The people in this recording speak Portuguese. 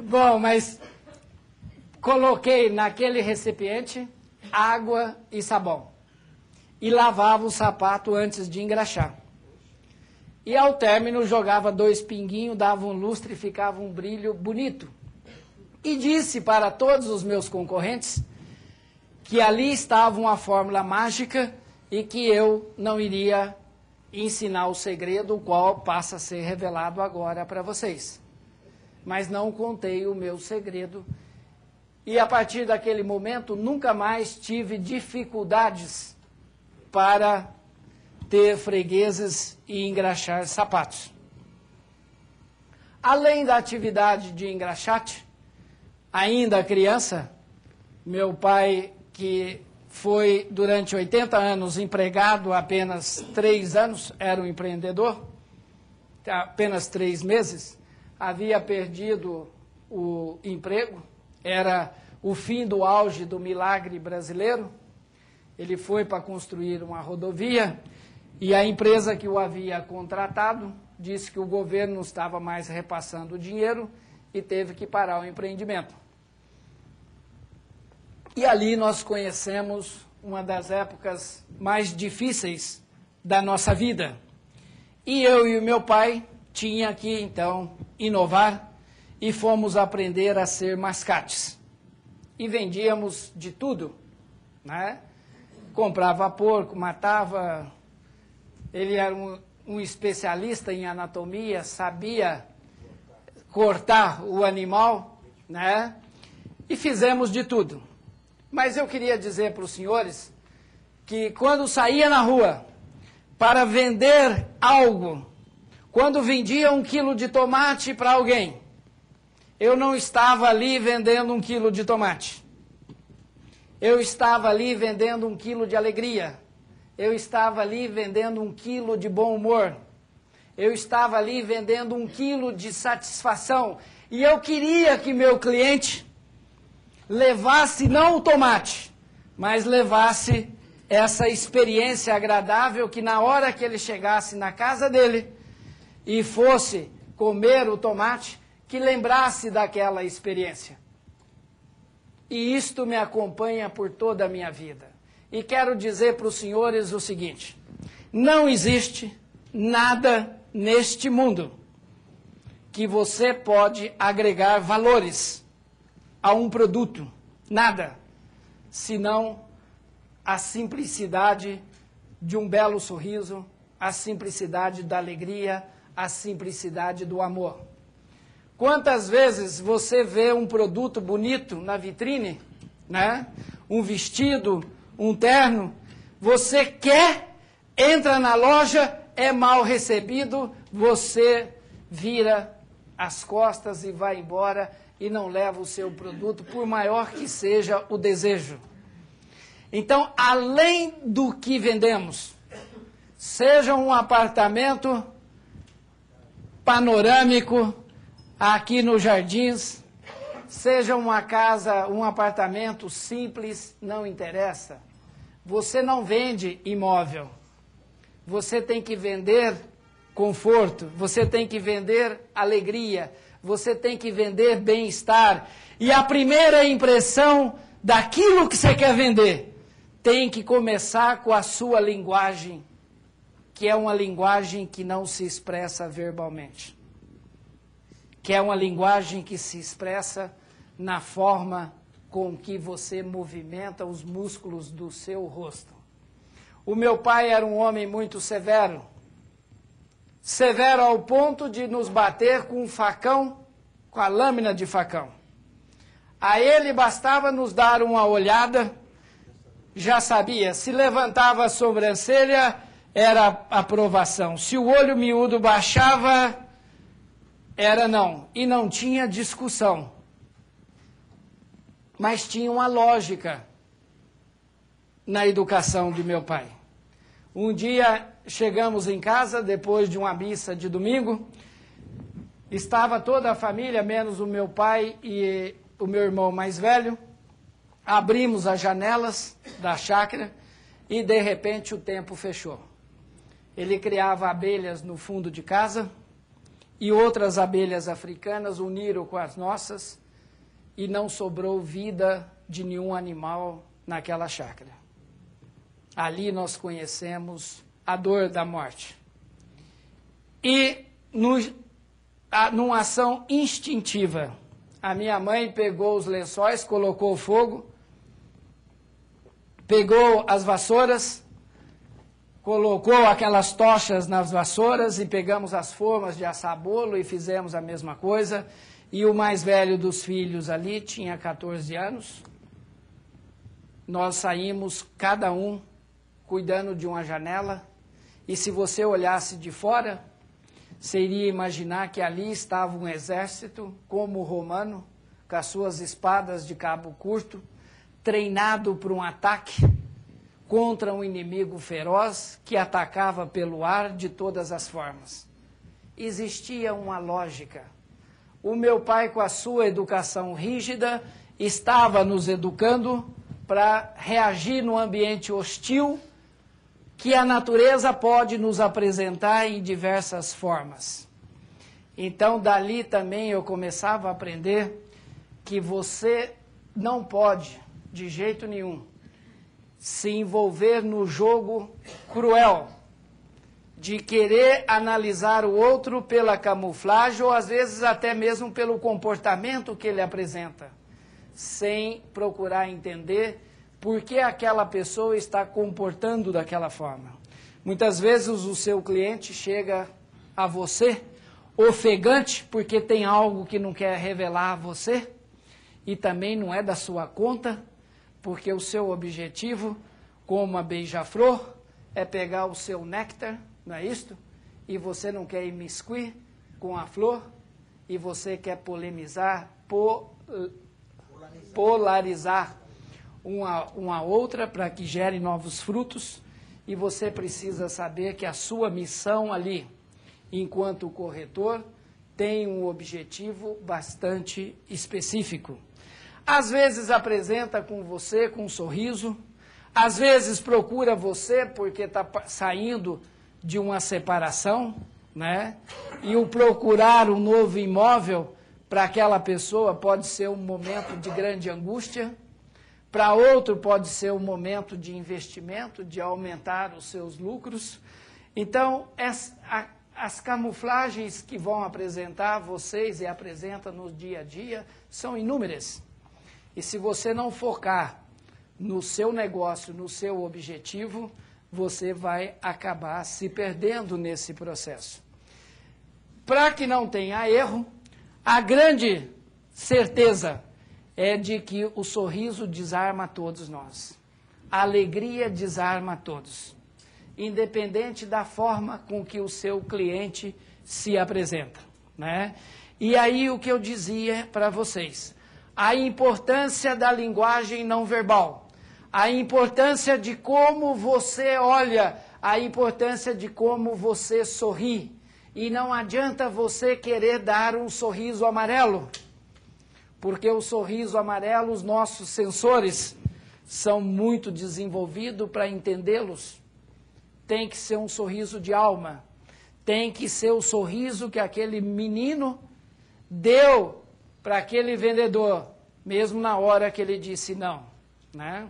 Bom, mas coloquei naquele recipiente água e sabão. E lavava o sapato antes de engraxar. E ao término jogava 2 pinguinhos, dava um lustre e ficava um brilho bonito. E disse para todos os meus concorrentes que ali estava uma fórmula mágica e que eu não iria ensinar o segredo, o qual passa a ser revelado agora para vocês. Mas não contei o meu segredo. E a partir daquele momento, nunca mais tive dificuldades para ter fregueses e engraxar sapatos. Além da atividade de engraxate, ainda criança, meu pai, que foi durante 80 anos empregado, apenas 3 anos, era um empreendedor, apenas 3 meses, havia perdido o emprego, era o fim do auge do milagre brasileiro. Ele foi para construir uma rodovia e a empresa que o havia contratado disse que o governo não estava mais repassando o dinheiro e teve que parar o empreendimento. E ali nós conhecemos uma das épocas mais difíceis da nossa vida. E eu e o meu pai tinha que, então, inovar e fomos aprender a ser mascates. E vendíamos de tudo, né? Comprava porco, matava. Ele era um especialista em anatomia, sabia cortar o animal, né? E fizemos de tudo. Mas eu queria dizer para os senhores que quando saía na rua para vender algo, quando vendia 1 quilo de tomate para alguém, eu não estava ali vendendo 1 quilo de tomate. Eu estava ali vendendo 1 quilo de alegria. Eu estava ali vendendo 1 quilo de bom humor. Eu estava ali vendendo 1 quilo de satisfação. E eu queria que meu cliente levasse não o tomate, mas levasse essa experiência agradável que na hora que ele chegasse na casa dele e fosse comer o tomate, que lembrasse daquela experiência. E isto me acompanha por toda a minha vida. E quero dizer para os senhores o seguinte: não existe nada neste mundo que você pode agregar valores a um produto, nada, senão a simplicidade de um belo sorriso, a simplicidade da alegria, a simplicidade do amor. Quantas vezes você vê um produto bonito na vitrine, né? Um vestido, um terno, você quer, entra na loja, é mal recebido, você vira as costas e vai embora e não leva o seu produto, por maior que seja o desejo. Então, além do que vendemos, seja um apartamento panorâmico aqui nos Jardins, seja uma casa, um apartamento simples, não interessa. Você não vende imóvel. Você tem que vender conforto, você tem que vender alegria, você tem que vender bem-estar. E a primeira impressão daquilo que você quer vender tem que começar com a sua linguagem, que é uma linguagem que não se expressa verbalmente, que é uma linguagem que se expressa na forma com que você movimenta os músculos do seu rosto. O meu pai era um homem muito severo, severo ao ponto de nos bater com um facão, com a lâmina de facão. A ele bastava nos dar uma olhada, já sabia, se levantava a sobrancelha, era aprovação. Se o olho miúdo baixava, era não. E não tinha discussão. Mas tinha uma lógica na educação de meu pai. Um dia chegamos em casa, depois de uma missa de domingo, estava toda a família, menos o meu pai e o meu irmão mais velho. Abrimos as janelas da chácara e, de repente, o tempo fechou. Ele criava abelhas no fundo de casa e outras abelhas africanas uniram com as nossas e não sobrou vida de nenhum animal naquela chácara. Ali nós conhecemos a dor da morte. E numa ação instintiva, a minha mãe pegou os lençóis, colocou fogo, pegou as vassouras, colocou aquelas tochas nas vassouras e pegamos as formas de assar bolo e fizemos a mesma coisa. E o mais velho dos filhos ali tinha 14 anos. Nós saímos, cada um, cuidando de uma janela. E se você olhasse de fora, você iria imaginar que ali estava um exército, como o romano, com as suas espadas de cabo curto, treinado para um ataque contra um inimigo feroz que atacava pelo ar de todas as formas. Existia uma lógica. O meu pai, com a sua educação rígida, estava nos educando para reagir no ambiente hostil que a natureza pode nos apresentar em diversas formas. Então, dali também eu começava a aprender que você não pode, de jeito nenhum, se envolver no jogo cruel de querer analisar o outro pela camuflagem ou às vezes até mesmo pelo comportamento que ele apresenta, sem procurar entender por que aquela pessoa está comportando daquela forma. Muitas vezes o seu cliente chega a você ofegante porque tem algo que não quer revelar a você e também não é da sua conta, porque o seu objetivo, como a beija-flor, é pegar o seu néctar, não é isto? E você não quer imiscuir com a flor, e você quer polemizar, polarizar uma outra para que gere novos frutos, e você precisa saber que a sua missão ali, enquanto corretor, tem um objetivo bastante específico. Às vezes apresenta com você com um sorriso, às vezes procura você porque está saindo de uma separação, né? E o procurar um novo imóvel para aquela pessoa pode ser um momento de grande angústia, para outro pode ser um momento de investimento, de aumentar os seus lucros. Então, as camuflagens que vão apresentar vocês e apresenta no dia a dia são inúmeras. E se você não focar no seu negócio, no seu objetivo, você vai acabar se perdendo nesse processo. Para que não tenha erro, a grande certeza é de que o sorriso desarma todos nós. A alegria desarma todos, independente da forma com que o seu cliente se apresenta, né? E aí o que eu dizia para vocês, a importância da linguagem não verbal, a importância de como você olha, a importância de como você sorri. E não adianta você querer dar um sorriso amarelo, porque o sorriso amarelo, os nossos sensores são muito desenvolvidos para entendê-los. Tem que ser um sorriso de alma, tem que ser o sorriso que aquele menino deu para aquele vendedor, mesmo na hora que ele disse não, né?